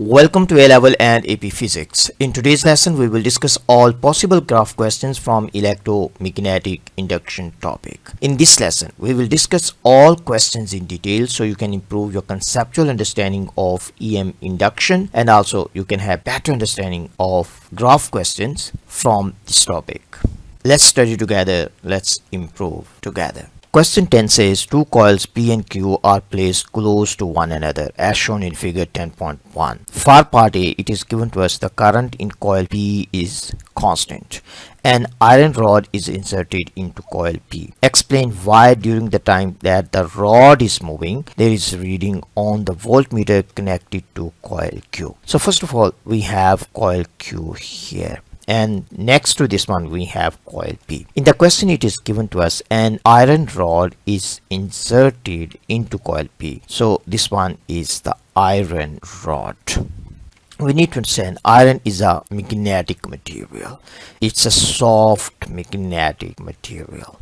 Welcome to A-Level and AP Physics. In today's lesson, we will discuss all possible graph questions from electromagnetic induction topic. In this lesson, we will discuss all questions in detail so you can improve your conceptual understanding of EM induction, and also you can have better understanding of graph questions from this topic. Let's study together. Let's improve together. Question 10 says two coils P and Q are placed close to one another as shown in figure 10.1. For part A, it is given to us the current in coil P is constant. An iron rod is inserted into coil P. Explain why during the time that the rod is moving, there is reading on the voltmeter connected to coil Q. So first of all, we have coil Q here. And next to this one we have coil P. In the question it is given to us an iron rod is inserted into coil P. So this one is the iron rod. We need to understand iron is a magnetic material. It's a soft magnetic material.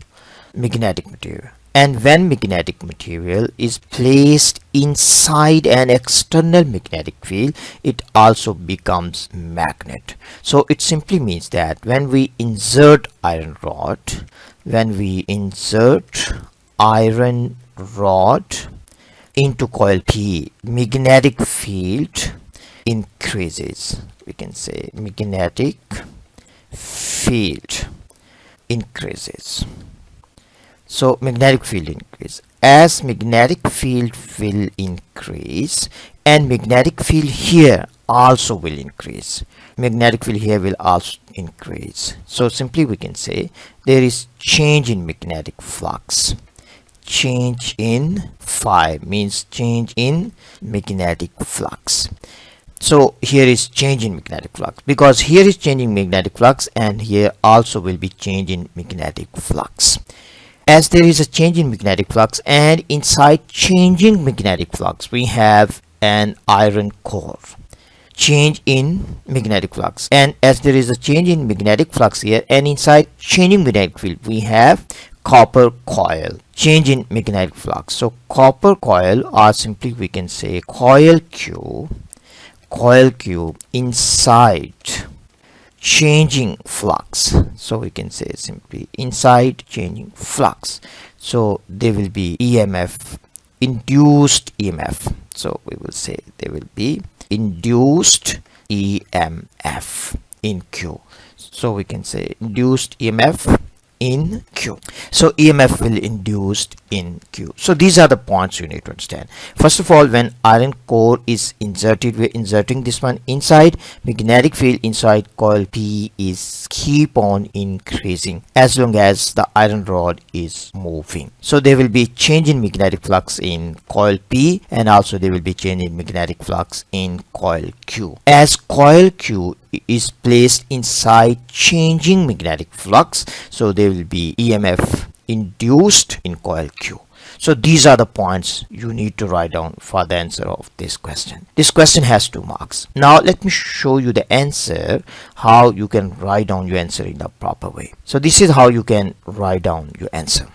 And when magnetic material is placed inside an external magnetic field, it also becomes magnet. So it simply means that when we insert iron rod into coil P, magnetic field increases. We can say magnetic field increases. So magnetic field increase. As magnetic field will increase, and magnetic field here also will increase. Magnetic field here will also increase. So simply we can say there is change in magnetic flux. Change in phi means change in magnetic flux. So here is change in magnetic flux, because here is changing magnetic flux and here also will be change in magnetic flux. As there is a change in magnetic flux, and inside changing magnetic flux we have an iron core. Change in magnetic flux, and as there is a change in magnetic flux here, and inside changing magnetic field we have copper coil. Change in magnetic flux. So copper coil, or simply we can say coil Q inside changing flux. So we can say simply inside changing flux. So there will be EMF, induced EMF. So we will say there will be induced EMF in Q. So we can say induced EMF in Q. So EMF will induced in Q. So these are the points you need to understand. First of all, when iron core is inserted, we're inserting this one inside. Magnetic field inside coil P is keep on increasing as long as the iron rod is moving. So there will be change in magnetic flux in coil P, and also there will be change in magnetic flux in coil Q. As coil Q is placed inside changing magnetic flux, so there will be EMF induced in coil Q. So these are the points you need to write down for the answer of this question. This question has 2 marks. Now let me show you the answer, how you can write down your answer in the proper way. So this is how you can write down your answer.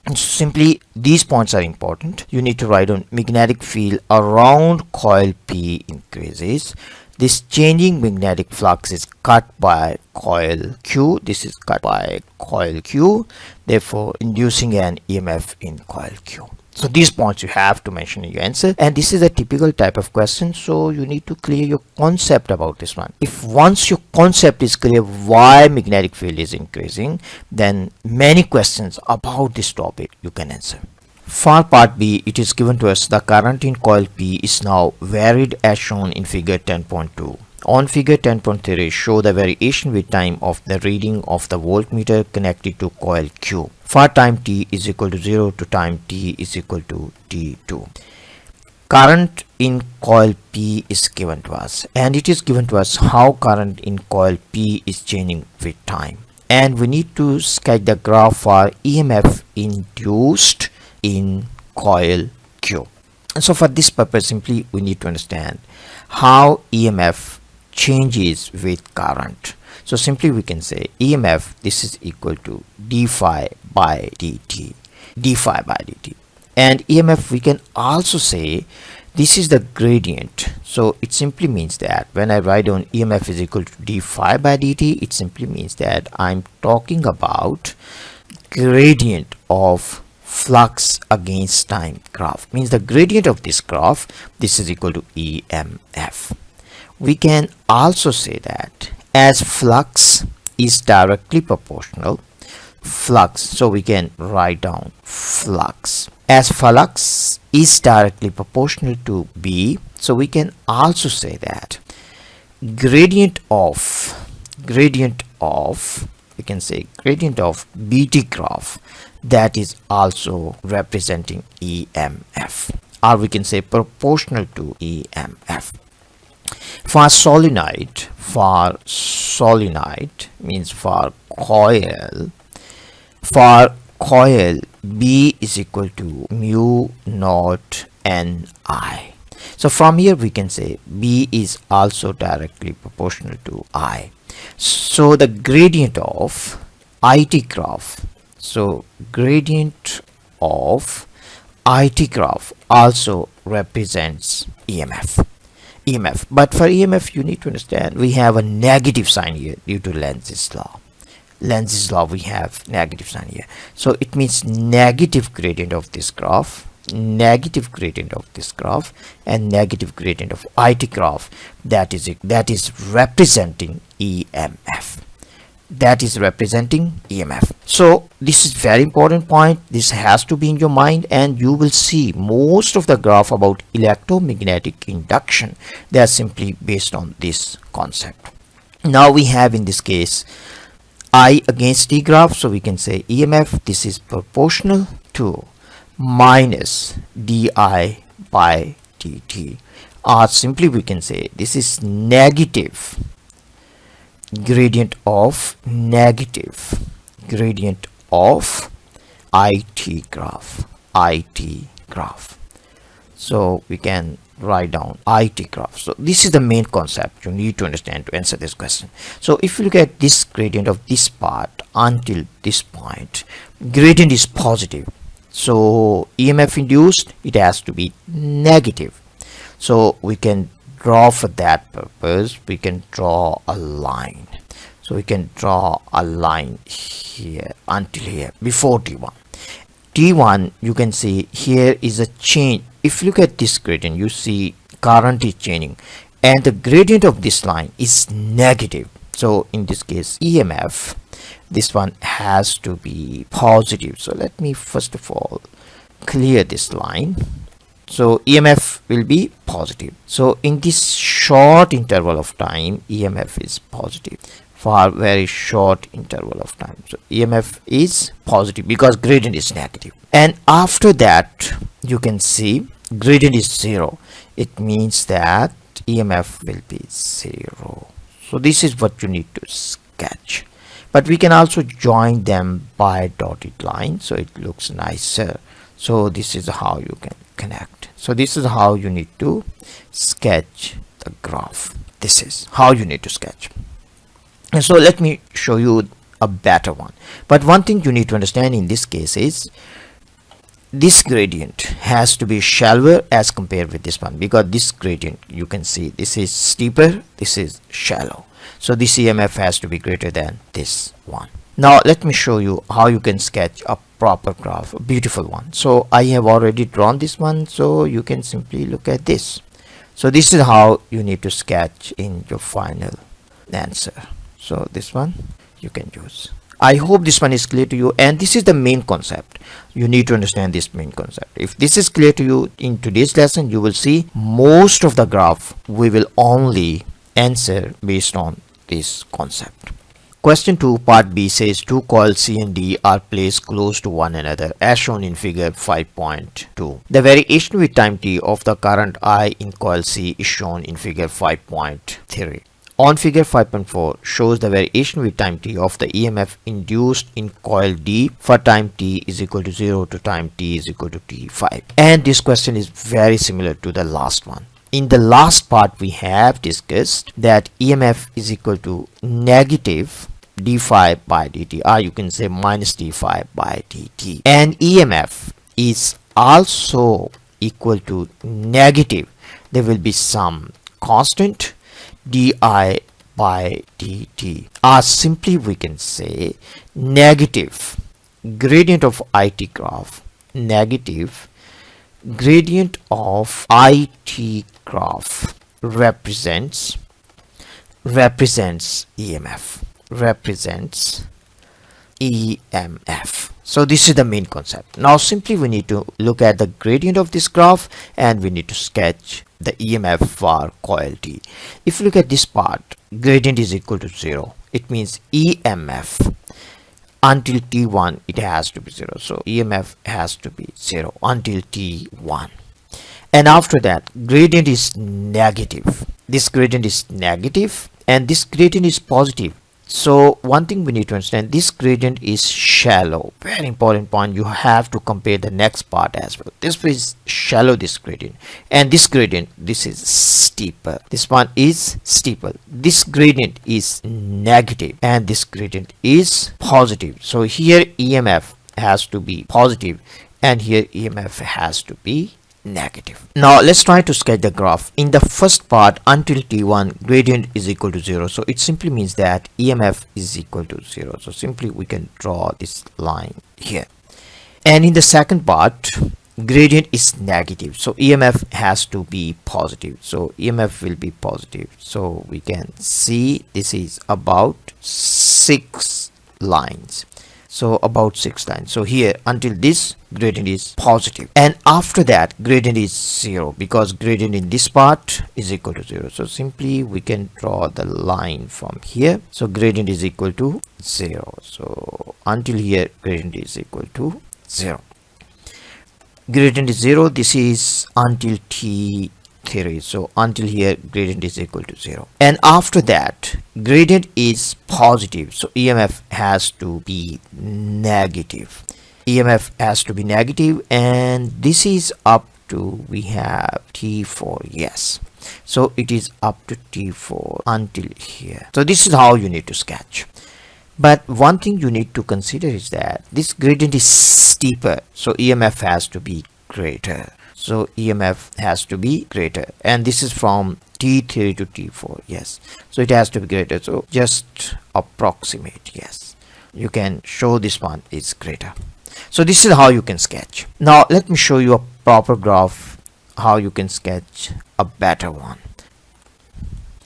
And simply these points are important. You need to write down magnetic field around coil P increases. This changing magnetic flux is cut by coil Q. This is cut by coil Q, therefore inducing an EMF in coil Q. So these points you have to mention in your answer, and this is a typical type of question, so you need to clear your concept about this one. If once your concept is clear why magnetic field is increasing, then many questions about this topic you can answer. For part B, it is given to us the current in coil P is now varied as shown in figure 10.2. On figure 10.3, show the variation with time of the reading of the voltmeter connected to coil Q for time t is equal to 0 to time t is equal to t2. Current in coil P is given to us, and it is given to us how current in coil P is changing with time. And we need to sketch the graph for EMF induced in coil Q. And so for this purpose, simply we need to understand how EMF changes with current. So simply we can say EMF, this is equal to d phi by dt, and EMF we can also say This is the gradient. So it simply means that when I write down EMF is equal to d phi by dt, it simply means that I'm talking about gradient of flux against time graph. Means the gradient of this graph, this is equal to EMF. We can also say that as flux is directly proportional flux, so we can write down flux as flux is directly proportional to B, so we can also say that gradient of we can say gradient of BT graph, that is also representing EMF, or we can say proportional to EMF. For solenoid means for coil B is equal to mu naught Ni. So from here we can say B is also directly proportional to I. So the gradient of IT graph, so gradient of IT graph also represents EMF. But for EMF you need to understand we have a negative sign here due to Lenz's law. We have negative sign here, so it means negative gradient of this graph, and negative gradient of IT graph, that is representing EMF. So this is very important point. This has to be in your mind, and you will see most of the graph about electromagnetic induction, they are simply based on this concept. Now we have in this case I against T graph, so we can say EMF, this is proportional to minus di by dt, or simply we can say this is negative gradient of IT graph. So we can write down IT graph. So this is the main concept you need to understand to answer this question. So if you look at this gradient of this part until this point, gradient is positive, so EMF induced, it has to be negative. So we can draw, for that purpose we can draw a line. So we can draw a line here until here before T1. You can see here is a change. If you look at this gradient, you see current is changing and the gradient of this line is negative. So in this case EMF, this one has to be positive. So let me first of all clear this line. So EMF will be positive. So in this short interval of time EMF is positive, for very short interval of time. So EMF is positive because gradient is negative. And after that you can see gradient is 0. It means that EMF will be 0. So this is what you need to sketch. But we can also join them by dotted line, so it looks nicer. So this is how you can connect. So this is how you need to sketch the graph. This is how you need to sketch. And so let me show you a better one. But one thing you need to understand in this case is this gradient has to be shallower as compared with this one, because this gradient, you can see this is steeper, this is shallow. So this EMF has to be greater than this one. Now let me show you how you can sketch a proper graph, a beautiful one. So I have already drawn this one, so you can simply look at this. So this is how you need to sketch in your final answer. So this one you can use. I hope this one is clear to you, and this is the main concept. You need to understand this main concept. If this is clear to you in today's lesson, you will see most of the graph we will only answer based on this concept. Question 2 part B says two coils C and D are placed close to one another as shown in figure 5.2. The variation with time t of the current I in coil C is shown in figure 5.3. On figure 5.4 shows the variation with time t of the EMF induced in coil D for time t is equal to 0 to time t is equal to t5. And this question is very similar to the last one. In the last part we have discussed that EMF is equal to negative d5 by dt, or you can say minus d5 by dt, and EMF is also equal to negative, there will be some constant di by dt, or simply we can say negative gradient of IT graph, negative gradient of IT graph represents EMF, represents EMF. So this is the main concept. Now simply we need to look at the gradient of this graph and we need to sketch the EMF for coil T. If you look at this part, gradient is equal to 0. It means EMF until T1 it has to be 0. So EMF has to be 0 until T1. And after that, gradient is negative. This gradient is negative and this gradient is positive. So one thing we need to understand, this gradient is shallow. Very important point. You have to compare the next part as well. This is shallow, this gradient, and this gradient, this is steeper. This one is steeper. This gradient is negative and this gradient is positive. So here EMF has to be positive and here EMF has to be negative. Now let's try to sketch the graph. In the first part, until T1, gradient is equal to 0. So it simply means that EMF is equal to 0. So simply we can draw this line here. And in the second part, gradient is negative. So EMF has to be positive. So EMF will be positive. So we can see this is about 6 lines. So about 6 lines. So here until this, gradient is positive, and after that gradient is 0 because gradient in this part is equal to 0. So simply we can draw the line from here. So gradient is equal to 0. So until here gradient is equal to 0. Gradient is 0. This is until T3. So until here gradient is equal to 0, and after that gradient is positive. So EMF has to be negative. EMF has to be negative, and this is up to, we have T4. Yes, so it is up to T4 until here. So this is how you need to sketch. But one thing you need to consider is that this gradient is steeper, so EMF has to be greater. So EMF has to be greater, and this is from T3 to T4. Yes, so it has to be greater. So just approximate. Yes, you can show this one is greater. So this is how you can sketch. Now let me show you a proper graph, how you can sketch a better one.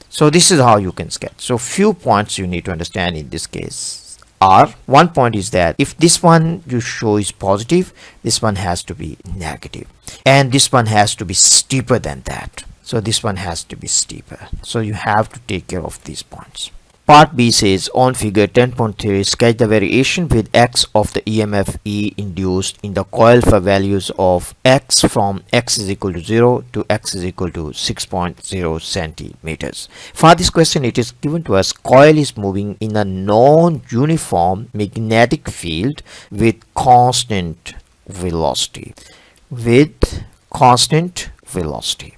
So this is how you can sketch. So few points you need to understand in this case are, one point is that if this one you show is positive, this one has to be negative, and this one has to be steeper than that. So this one has to be steeper. So you have to take care of these points. Part B says, on figure 10.3, sketch the variation with X of the EMF E induced in the coil for values of X from X is equal to 0 to X is equal to 6.0 centimeters. For this question, it is given to us, coil is moving in a non-uniform magnetic field with constant velocity. With constant velocity.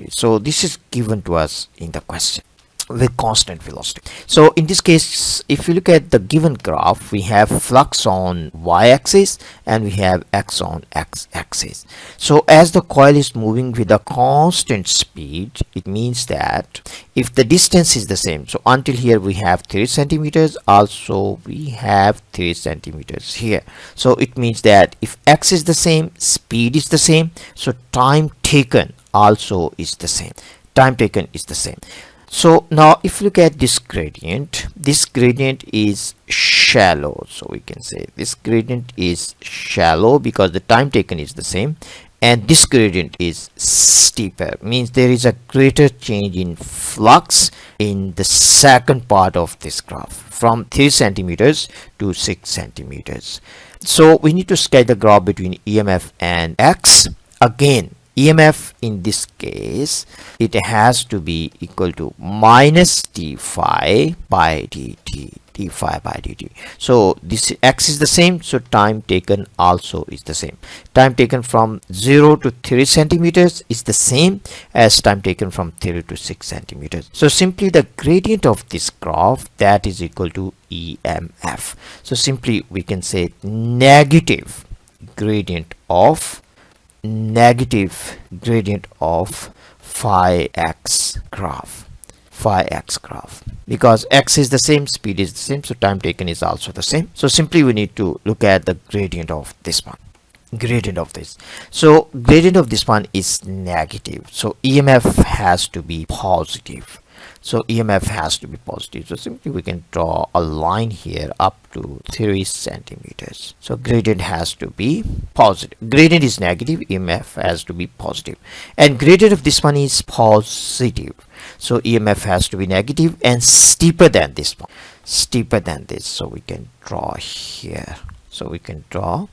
So this is given to us in the question, with constant velocity. So in this case, if you look at the given graph, we have flux on y-axis and we have x on x-axis. So as the coil is moving with a constant speed, it means that if the distance is the same, so until here we have 3 centimeters, also we have 3 centimeters here. So it means that if x is the same, speed is the same, so time taken also is the same. So now if you look at this gradient is shallow. So we can say this gradient is shallow because the time taken is the same, and this gradient is steeper, means there is a greater change in flux in the second part of this graph from 3 centimeters to 6 centimeters. So we need to sketch the graph between EMF and X. Again, EMF in this case, it has to be equal to minus d phi by dt. So this X is the same, so time taken also is the same. Time taken from 0 to 3 centimeters is the same as time taken from 3 to 6 centimeters. So simply the gradient of this graph, that is equal to EMF. So simply we can say negative gradient of negative gradient of phi x graph. Because x is the same, speed is the same, so time taken is also the same. So simply we need to look at the gradient of this one, gradient of this. So gradient of this one is negative, so EMF has to be positive. So EMF has to be positive. So simply we can draw a line here up to 3 centimeters. So gradient has to be positive. Gradient is negative, EMF has to be positive. And gradient of this one is positive. So EMF has to be negative and steeper than this one. Steeper than this. So we can draw here. So we can draw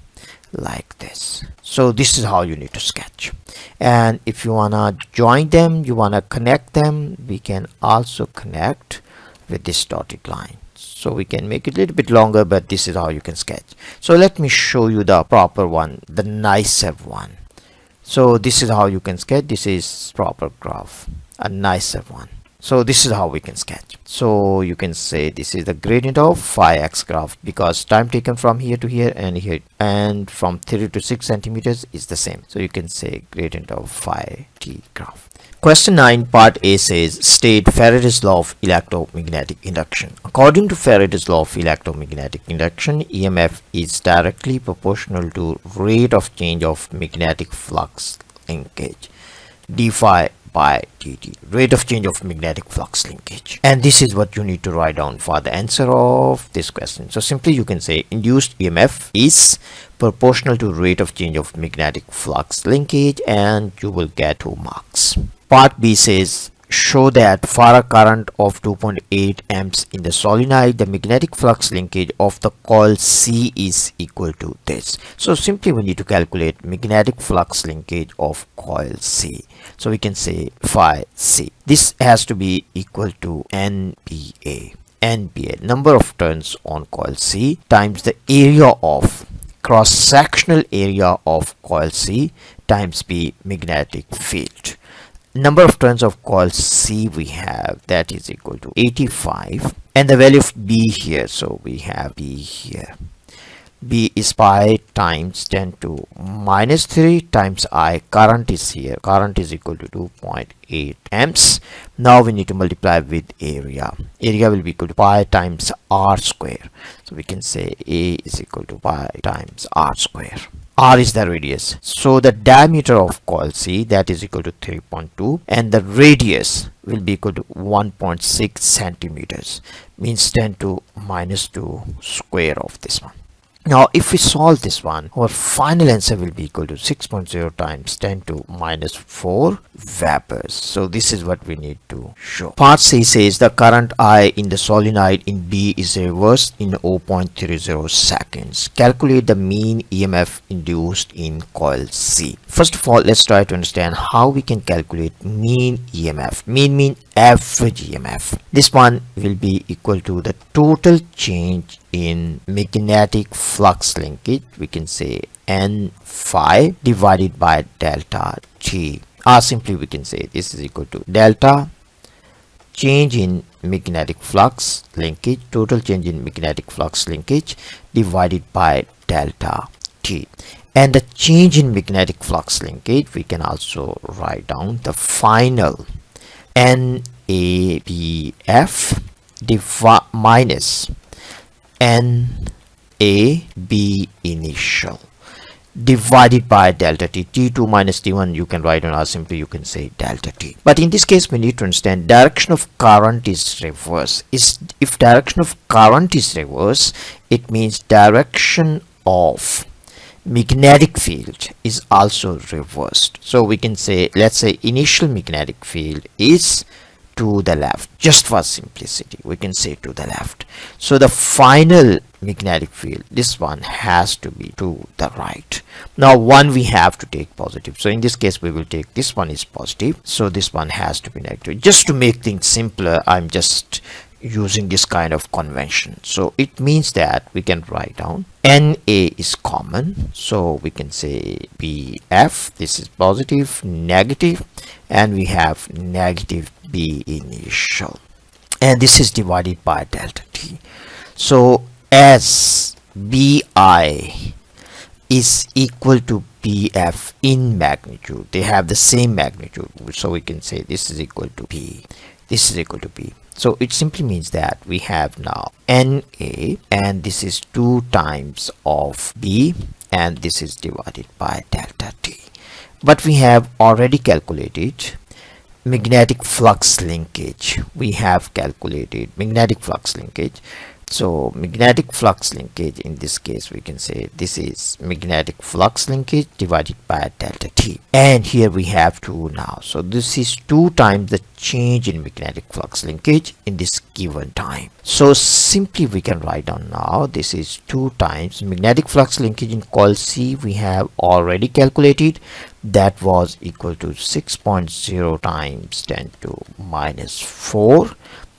like this. So this is how you need to sketch. And if you wanna join them, you wanna connect them, we can also connect with this dotted line. So we can make it a little bit longer, but this is how you can sketch. So let me show you the proper one, the nicer one. So this is how you can sketch. This is proper graph, a nicer one. So this is how we can sketch. So you can say this is the gradient of phi x graph, because time taken from here to here and here and from 3 to 6 centimeters is the same. So you can say gradient of phi t graph. Question 9 part A says state Faraday's law of electromagnetic induction. According to Faraday's law of electromagnetic induction, EMF is directly proportional to rate of change of magnetic flux linkage d phi by dt, rate of change of magnetic flux linkage. And this is what you need to write down for the answer of this question. So simply you can say induced EMF is proportional to rate of change of magnetic flux linkage, and you will get 2 marks. Part B says show that for a current of 2.8 amps in the solenoid, the magnetic flux linkage of the coil C is equal to this. So simply we need to calculate magnetic flux linkage of coil C. So we can say phi C. This has to be equal to NBA. NBA, number of turns on coil C, times the area of cross-sectional area of coil C times B magnetic field. Number of turns of coil C we have, that is equal to 85, and the value of B here, so we have B here. B is pi times 10 to minus 3 times I. Current is here. Current is equal to 2.8 amps. Now we need to multiply with area. Area will be equal to pi times R square. So we can say A is equal to pi times R square. R is the radius. So the diameter of coil C, that is equal to 3.2, and the radius will be equal to 1.6 centimeters, means 10 to minus 2 square of this one. Now if we solve this one, our final answer will be equal to 6.0 times 10 to minus 4 vapors. So this is what we need to show. Part C says the current I in the solenoid in B is reversed in 0.30 seconds. Calculate the mean EMF induced in coil C. First of all, let's try to understand how we can calculate mean EMF. Mean average EMF. This one will be equal to the total change in magnetic flux linkage. We can say N phi divided by delta T. Or simply we can say this is equal to delta change in magnetic flux linkage, total change in magnetic flux linkage divided by delta T. And the change in magnetic flux linkage, we can also write down the final NABF minus NAB initial divided by delta T. T2 minus T1 you can write on, or simply you can say delta T. But in this case we need to understand direction of current is reverse. If direction of current is reverse, it means direction of magnetic field is also reversed. So we can say, let's say initial magnetic field is to the left, just for simplicity we can say to the left. So the final magnetic field, this one has to be to the right. Now one we have to take positive, so in this case we will take this one is positive, so this one has to be negative. Just to make things simpler, I'm just using this kind of convention. So it means that we can write down NA is common, so we can say BF, this is positive, negative, and we have negative B initial, and this is divided by delta T. So as BI is equal to BF in magnitude. They have the same magnitude, so we can say this is equal to B. This is equal to B. So it simply means that we have now NA, and this is 2 times of B, and this is divided by delta T. But we have already calculated magnetic flux linkage. We have calculated magnetic flux linkage. So magnetic flux linkage, in this case we can say this is magnetic flux linkage divided by delta T, and here we have 2 now. So this is 2 times the change in magnetic flux linkage in this given time. So simply we can write down now, this is 2 times magnetic flux linkage in coil C. We have already calculated, that was equal to 6.0 times 10 to minus 4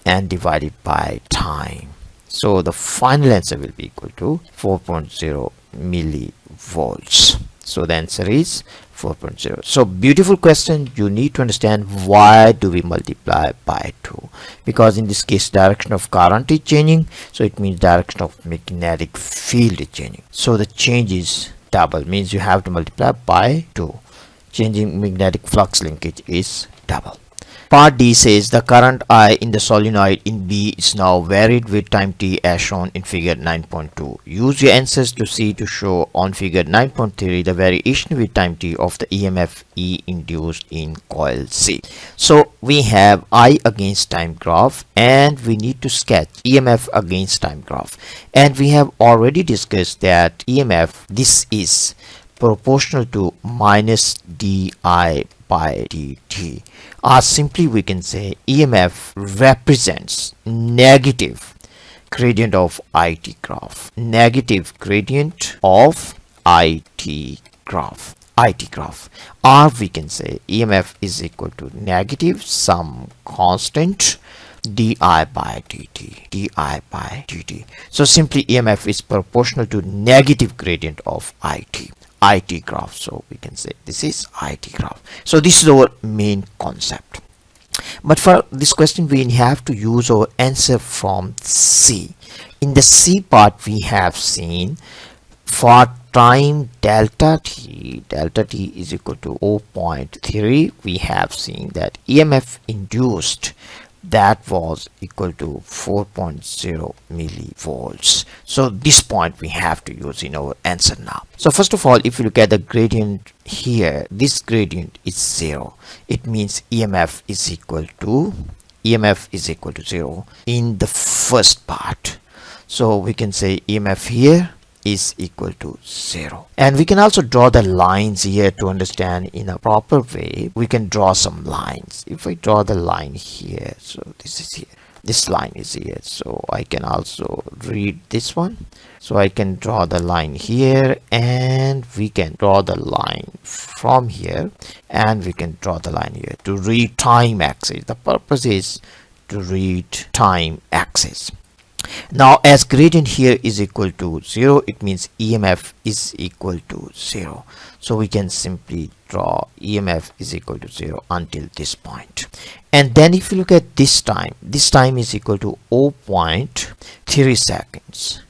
and divided by time. So the final answer will be equal to 4.0 millivolts. So the answer is 4.0. So beautiful question. You need to understand why do we multiply by 2, because in this case direction of current is changing, so it means direction of magnetic field is changing. So the change is double, means you have to multiply by 2. Changing magnetic flux linkage is double. Part D says the current I in the solenoid in B is now varied with time t as shown in figure 9.2. Use your answers to C to show on figure 9.3 the variation with time t of the EMF E induced in coil C. So we have I against time graph, and we need to sketch EMF against time graph. And we have already discussed that EMF, this is proportional to minus di by dt, or simply we can say EMF represents negative gradient of IT graph, negative gradient of IT graph, or we can say EMF is equal to negative some constant di by dt, so simply EMF is proportional to negative gradient of IT graph. So we can say this is IT graph. So this is our main concept. But for this question we have to use our answer from C. In the C part we have seen for time delta t is equal to 0.3, we have seen that EMF induced, that was equal to 4.0 millivolts. So this point we have to use in our answer now. So first of all, if you look at the gradient here, this gradient is 0. It means EMF is equal to 0 in the first part. So we can say EMF here is equal to 0, and we can also draw the lines here to understand in a proper way. We can draw some lines. If I draw the line here, so this is here, this line is here, so I can also read this one. So I can draw the line here, and we can draw the line from here, and we can draw the line here to read time axis. The purpose is to read time axis. Now as gradient here is equal to 0, it means EMF is equal to 0. So we can simply draw EMF is equal to 0 until this point. And then if you look at this time is equal to 0.3 seconds.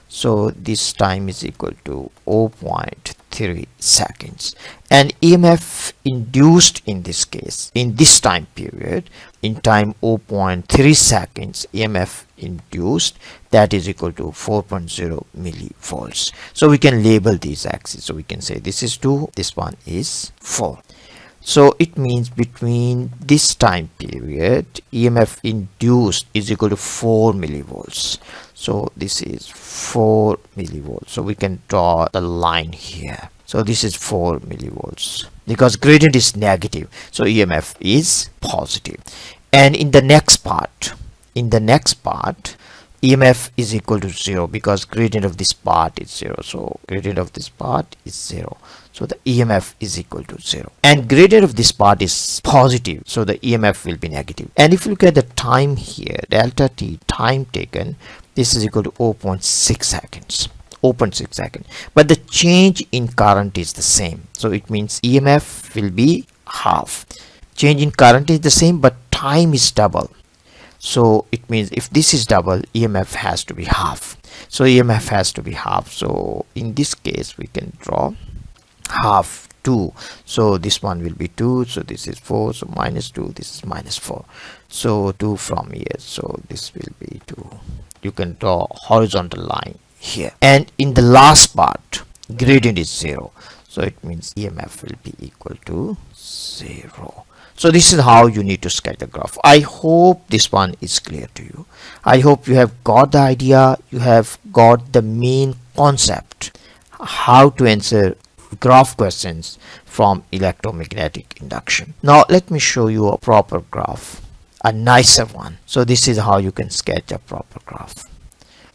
So this time is equal to 0.3 seconds. And EMF induced in this case, in this time period, in time 0.3 seconds, EMF induced, that is equal to 4.0 millivolts. So we can label these axes. So we can say this is 2, this one is 4. So it means between this time period, EMF induced is equal to 4 millivolts. So this is 4 millivolts. So we can draw the line here. So this is 4 millivolts because gradient is negative. So EMF is positive. And in the next part, EMF is equal to 0 because gradient of this part is 0. So gradient of this part is 0. So the EMF is equal to 0. And gradient of this part is positive. So the EMF will be negative. And if you look at the time here, delta t, time taken, this is equal to 0.6 seconds. 0.6 seconds. But the change in current is the same. So it means EMF will be half. Change in current is the same, but time is double. So it means if this is double, EMF has to be half. So EMF has to be half. So in this case we can draw half 2. So this one will be 2, so this is 4, so minus 2, this is minus 4. So 2 from here, so this will be 2. You can draw horizontal line here. And in the last part, gradient is 0, so it means EMF will be equal to 0. So this is how you need to sketch the graph. I hope this one is clear to you. I hope you have got the idea, you have got the main concept, how to answer graph questions from electromagnetic induction. Now let me show you a proper graph, a nicer one. So this is how you can sketch a proper graph.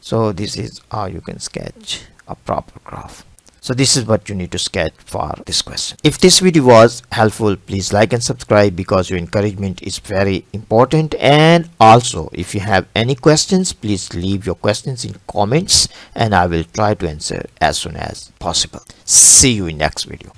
So this is how you can sketch a proper graph. So this is what you need to sketch for this question. If this video was helpful, please like and subscribe, because your encouragement is very important. And also, if you have any questions, please leave your questions in comments and I will try to answer as soon as possible. See you in next video.